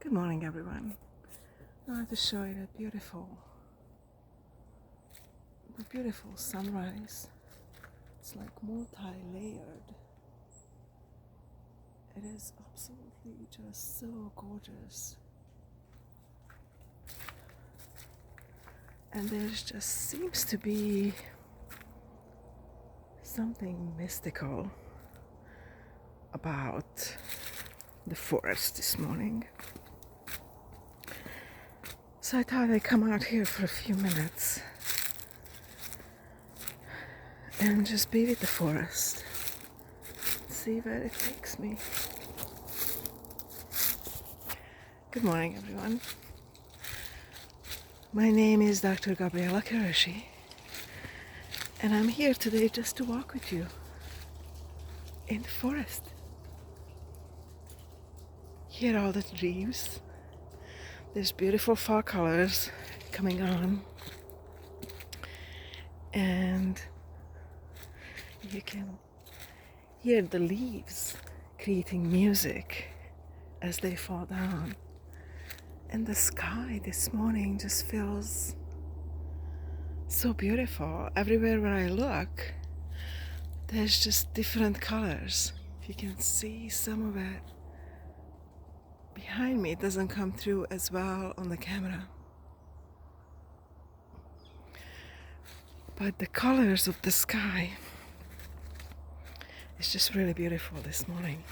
Good morning, everyone. I want to show you the beautiful sunrise. It's like multi-layered. It is absolutely just so gorgeous. And there just seems to be something mystical about the forest this morning. So I thought I'd come out here for a few minutes and just be with the forest, see where it takes me. Good morning, everyone. My name is Dr.Gabriella, and I'm here today just to walk with you in the forest. Hear all the leaves. There's beautiful fall colors coming on, and you can hear the leaves creating music as they fall down. And the sky this morning just feels so beautiful. Everywhere where I look, there's just different colors. If you can see some of it behind me, it doesn't come through as well on the camera. But the colors of the sky is just really beautiful this morning.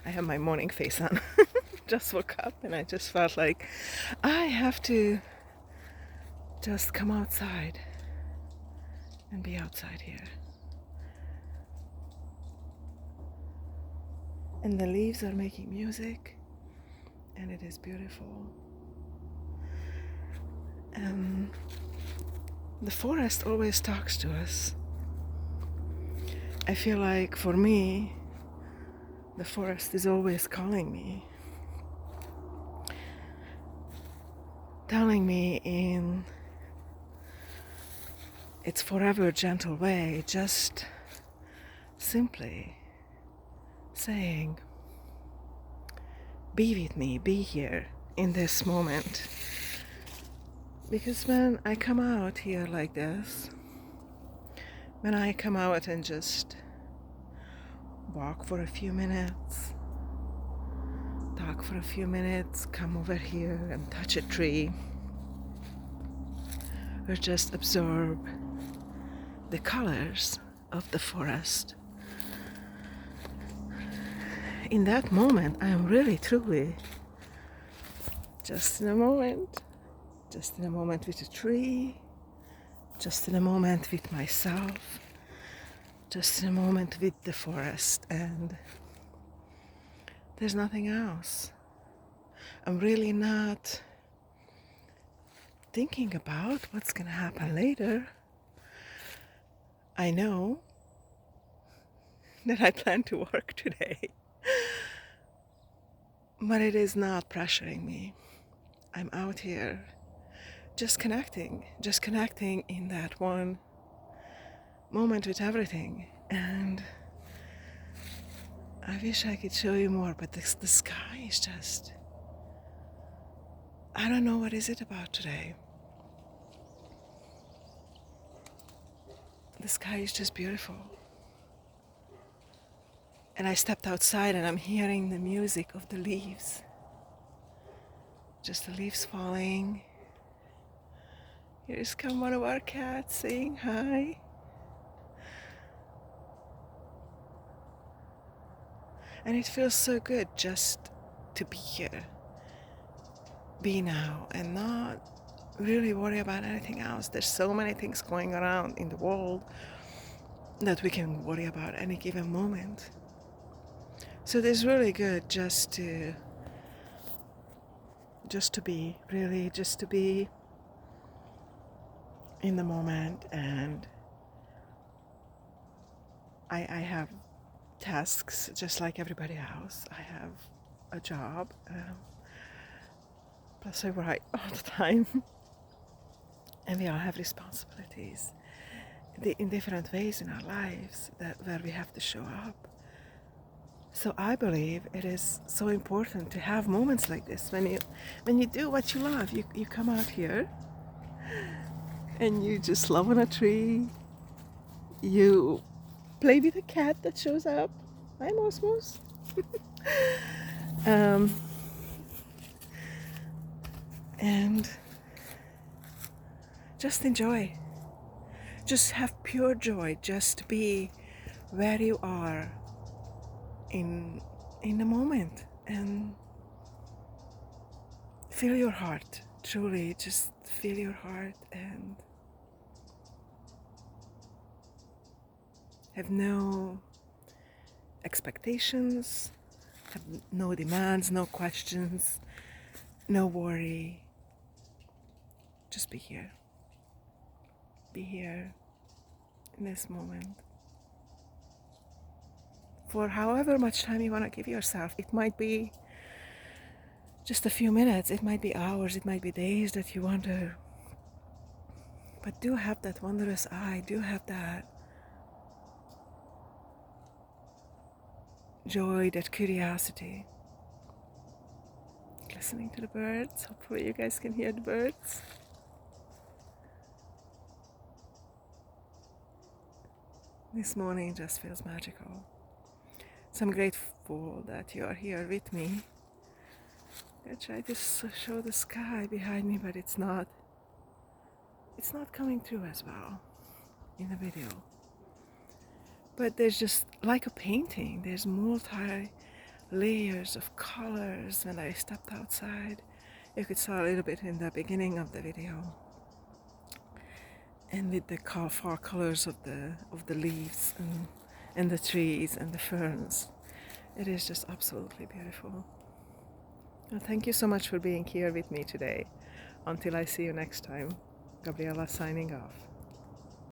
I have my morning face on. Just woke up and I just felt like I have to just come outside and be outside here. And the leaves are making music, and it is beautiful. And the forest always talks to us. I feel like for me, the forest is always calling me, telling me in its forever gentle way, just simply saying, be with me, be here in this moment. Because when I come out here like this, when I come out and just walk for a few minutes, talk for a few minutes, come over here and touch a tree, or just absorb the colors of the forest, in that moment I am really truly just in a moment with a tree, just in a moment with myself, just in a moment with the forest, and there's nothing else. I'm really not thinking about what's gonna happen later. I know that I plan to work today, but it is not pressuring me. I'm out here just connecting in that one moment with everything. And I wish I could show you more, but the sky is just, I don't know what is it about today. The sky is just beautiful. And I stepped outside and I'm hearing the music of the leaves. Just the leaves falling. Here's come one of our cats saying hi. And it feels so good just to be here. Be now and not really worry about anything else. There's so many things going around in the world that we can worry about any given moment. So it is really good just to be in the moment. And I have tasks just like everybody else. I have a job, plus I write all the time, and we all have responsibilities in different ways in our lives where we have to show up. So I believe it is so important to have moments like this when you do what you love. You come out here and you just love on a tree. You play with a cat that shows up. Hi, Mosmos. um, and just enjoy. Just have pure joy. Just be where you are in the moment and feel your heart. Truly, just feel your heart and have no expectations, have no demands, no questions, no worry. Just be here. Be here in this moment. For however much time you want to give yourself. It might be just a few minutes, it might be hours, it might be days that you want to. But do have that wondrous eye, do have that joy, that curiosity. Listening to the birds. Hopefully you guys can hear the birds. This morning just feels magical. So I'm grateful that you are here with me. I try to show the sky behind me, but it's not coming through as well in the video. But there's just like a painting, there's multi layers of colors. When I stepped outside, you could saw a little bit in the beginning of the video, and with the four colors of the leaves and the trees and the ferns, it is just absolutely beautiful. Well, thank you so much for being here with me today. Until I see you next time, Gabriella signing off.